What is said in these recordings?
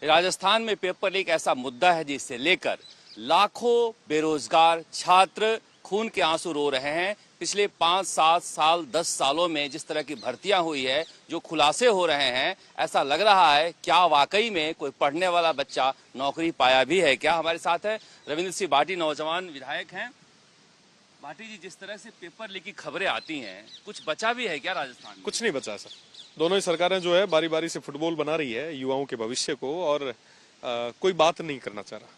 राजस्थान में paper leak ऐसा मुद्दा है जिससे लेकर लाखों बेरोजगार छात्र खून के आंसू रो रहे हैं। पिछले 5, 7 साल 10 सालों में जिस तरह की भर्तियां हुई है, जो खुलासे हो रहे हैं, ऐसा लग रहा है क्या वाकई में कोई पढ़ने वाला बच्चा नौकरी पाया भी है क्या। हमारे साथ है रविंद्र सिंह भाटी, नौजवान विधायक हैं। भाटी जी, जिस तरह से पेपर लीक की खबरें आती हैं, कुछ बचा भी है क्या राजस्थान में? कुछ नहीं बचा सर। दोनों ही सरकारें जो है बारी बारी से फुटबॉल बना रही है युवाओं के भविष्य को, और कोई बात नहीं करना चाह रहा।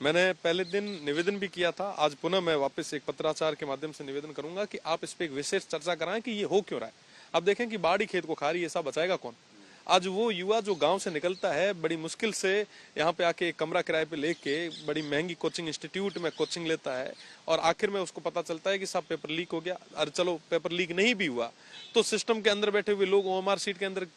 मैंने पहले दिन निवेदन भी किया था, आज पुनः मैं वापस एक पत्राचार के माध्यम से निवेदन करूंगा कि आप इस पे एक विशेष चर्चा कराएं कि ये हो क्यों रहा है। अब देखें कि बाड़ी खेत को खा रही है, ऐसा बचाएगा कौन। आज वो युवा जो गांव से निकलता है, बड़ी मुश्किल से यहाँ पे आके एक कमरा किराए पे लेके बड़ी महंगी कोचिंग इंस्टीट्यूट में कोचिंग लेता है, और आखिर में उसको पता चलता है कि साहब पेपर लीक हो गया। अरे चलो पेपर लीक नहीं भी हुआ तो सिस्टम के अंदर बैठे हुए लोग ओएमआर सीट के अंदर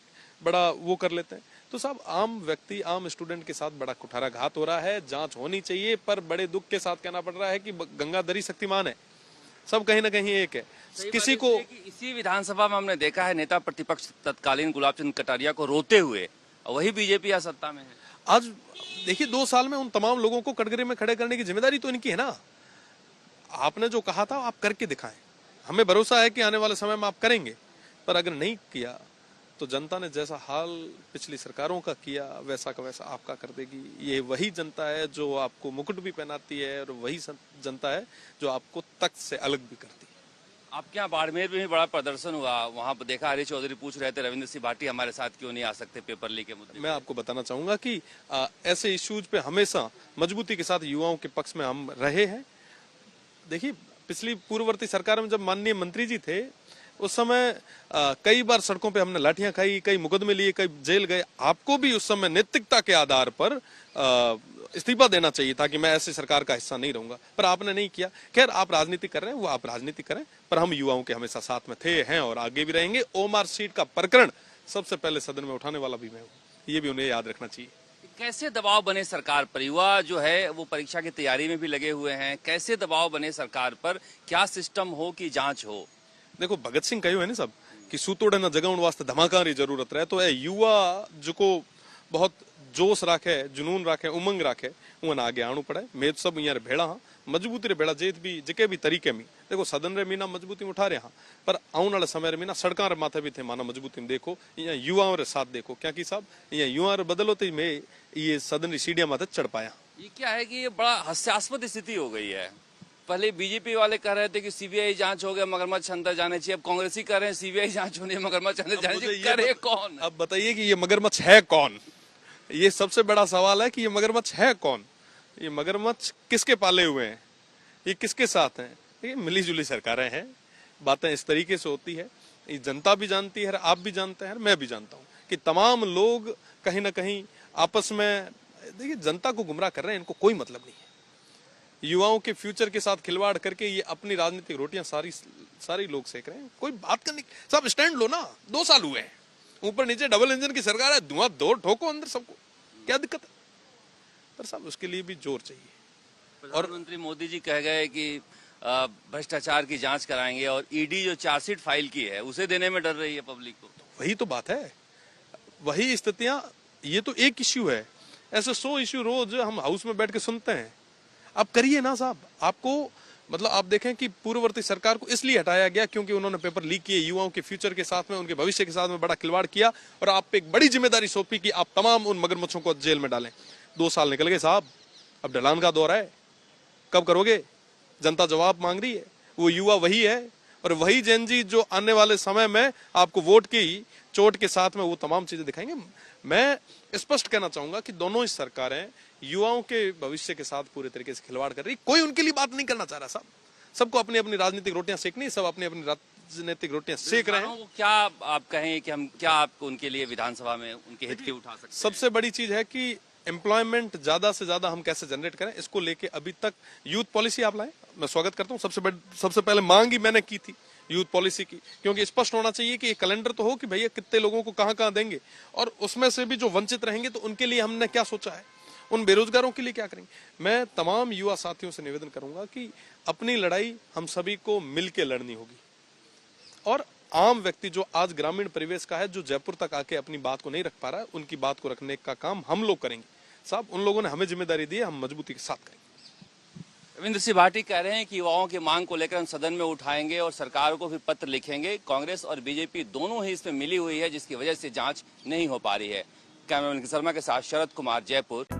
बड़ा वो कर लेते हैं। तो साहब आम व्यक्ति, आम स्टूडेंट के साथ बड़ा कुठाराघात हो रहा है। जांच होनी चाहिए, पर बड़े दुख के साथ कहना पड़ रहा है कि गंगाधरी शक्तिमान है, सब कहीं ना कहीं एक है। किसी को इसी विधानसभा में हमने देखा है नेता प्रतिपक्ष तत्कालीन गुलाब चंद कटारिया को रोते हुए, वही बीजेपी या सत्ता में है। आज देखिए 2 साल में उन तमाम लोगों को कटघरे में खड़े करने की जिम्मेदारी तो इनकी है ना। आपने जो कहा था आप करके दिखाएं, हमें भरोसा है कि आने वाले समय में आप करेंगे। पर अगर नहीं किया तो जनता ने जैसा हाल पिछली सरकारों का किया वैसा का वैसा आपका कर देगी। ये वही जनता है जो आपको मुकुट भी पहनाती है, और वही जनता है जो आपको तख्त से अलग भी करती है। आपके यहाँ बाड़मेर में भी बड़ा प्रदर्शन हुआ, वहां पर देखा हरीश चौधरी पूछ रहे थे रविंद्र सिंह भाटी हमारे साथ क्यों नहीं आ सकते पेपर लीक के मुद्दे। मैं आपको बताना चाहूंगा कि ऐसे इश्यूज पे हमेशा मजबूती के साथ युवाओं के पक्ष में हम रहे हैं। देखिए पिछली पूर्ववर्ती सरकार में जब माननीय मंत्री जी थे, उस समय कई बार सड़कों पे हमने लाठियां खाई, कई मुकदमे लिए, कई जेल गए। आपको भी उस समय नैतिकता के आधार पर इस्तीफा देना चाहिए था कि मैं ऐसी सरकार का हिस्सा नहीं रहूंगा, पर आपने नहीं किया। खैर आप राजनीति कर रहे हैं, वो आप राजनीति करें, पर हम युवाओं के हमेशा साथ में थे, हैं और आगे भी रहेंगे। ओएमआर सीट का प्रकरण सबसे पहले सदन में उठाने वाला भी मैं हूँ, ये भी उन्हें याद रखना चाहिए। कैसे दबाव बने सरकार पर? युवा जो है वो परीक्षा की तैयारी में भी लगे हुए हैं, कैसे दबाव बने सरकार पर? क्या सिस्टम हो कि जांच हो? देखो भगत सिंह कहो है ना सब कि सूतोड़े न जगाउण वास्ते धमाका री जरूरत रहे। तो युवा जो बहुत जोश राखे, जुनून राखे, उमंग राखे, उन आगे आणु पड़े। मैं सब यहाँ भेड़ा हाँ, मजबूती रे भेड़ा जेत भी जिके भी तरीके में देखो सदन रे मीना मजबूती में उठा रहे हाँ, पर आने वाले समय रे मीना सड़का रे माथे भी थे माना मजबूती में देखो, यहाँ युवाओं रे साथ देखो। क्या कि साहब यहाँ युवा रे बदलो तो मैं ये सदन री सीढ़ियां माथे चढ़ पाया। ये क्या है कि ये बड़ा हास्यास्पद स्थिति हो गई है। पहले बीजेपी वाले कह रहे थे कि सीबीआई जांच हो गया, मगरमच्छ अंदर जाने चाहिए। अब कांग्रेसी कह रहे हैं सीबीआई जांच होनी है, मगरमच्छ अंदर जाने चाहिए। करे कौन? अब बताइए कि ये मगरमच्छ है कौन? ये सबसे बड़ा सवाल है कि ये मगरमच्छ है कौन। ये मगरमच्छ किसके पाले हुए हैं, ये किसके साथ हैं? ये मिली जुली सरकारें हैं, बातें इस तरीके से होती है। ये जनता भी जानती है, आप भी जानते हैं, मैं भी जानता हूँ कि तमाम लोग कहीं ना कहीं आपस में देखिए जनता को गुमराह कर रहे हैं। इनको कोई मतलब नहीं है। युवाओं के फ्यूचर के साथ खिलवाड़ करके ये अपनी राजनीतिक रोटियां सारी लोग सेक रहे हैं। कोई बात करने, सब स्टैंड लो ना। 2 साल हुए हैं, ऊपर नीचे डबल इंजन की सरकार है, धुआं दो ठोको अंदर सबको, क्या दिक्कत है? पर साहब उसके लिए भी जोर चाहिए। प्रधानमंत्री मोदी जी कह गए कि भ्रष्टाचार की जांच कराएंगे, और ईडी जो चार्जशीट फाइल की है उसे देने में डर रही है पब्लिक को। वही तो बात है, वही स्थितियां। ये तो एक इश्यू है, ऐसे 100 इश्यू रोज हम हाउस में बैठ के सुनते हैं। आप करिए ना साहब। आपको मतलब आप देखें कि पूर्ववर्ती सरकार को इसलिए हटाया गया क्योंकि उन्होंने पेपर लीक किए, युवाओं के फ्यूचर के साथ में, उनके भविष्य के साथ में बड़ा खिलवाड़ किया, और आप पे एक बड़ी जिम्मेदारी सौंपी कि आप तमाम उन मगरमच्छों को जेल में डालें। 2 साल निकल गए साहब, अब ढलान का दौर है, कब करोगे? जनता जवाब मांग रही है। वो युवा वही है, और वही जैन जी जो आने वाले समय में आपको वोट की चोट के साथ में वो तमाम चीजें दिखाएंगे। मैं स्पष्ट कहना चाहूंगा कि दोनों ही सरकारें युवाओं के भविष्य के साथ पूरे तरीके से खिलवाड़ कर रही। कोई उनके लिए बात नहीं करना चाह रहा साहब। सबको अपनी अपनी राजनीतिक रोटियां सेकनी, सब अपनी अपनी राजनीतिक रोटियां सेक रहे हैं। क्या आप कहें कि हम क्या आप उनके लिए विधानसभा में उनके हित की उठा सकते हैं? सबसे बड़ी चीज है कि एम्प्लॉयमेंट ज्यादा से ज्यादा हम कैसे जनरेट करें, इसको लेके अभी तक यूथ पॉलिसी आप लाए, मैं स्वागत करता हूँ। सबसे पहले मांग ही मैंने की थी यूथ पॉलिसी की, क्योंकि स्पष्ट होना चाहिए कि कैलेंडर तो हो कि भैया कितने लोगों को कहां कहां देंगे, और उसमें से भी जो वंचित रहेंगे तो उनके लिए हमने क्या सोचा है, उन बेरोजगारों के लिए क्या करेंगे। मैं तमाम युवा साथियों से निवेदन करूंगा कि अपनी लड़ाई हम सभी को मिलकर लड़नी होगी, और आम व्यक्ति जो आज ग्रामीण परिवेश का है, जो जयपुर तक आके अपनी बात को नहीं रख पा रहा है, उनकी बात को रखने का काम हम लोग करेंगे। साहब, उन लोगों ने हमें जिम्मेदारी दी है, हम मजबूती के साथ करेंगे। रविंद्र सिंह भाटी कह रहे हैं कि युवाओं की मांग को लेकर हम सदन में उठाएंगे और सरकार को भी पत्र लिखेंगे। कांग्रेस और बीजेपी दोनों ही इसमें मिली हुई है, जिसकी वजह से जांच नहीं हो पा रही है। कैमरामैन शर्मा के साथ शरद कुमार, जयपुर।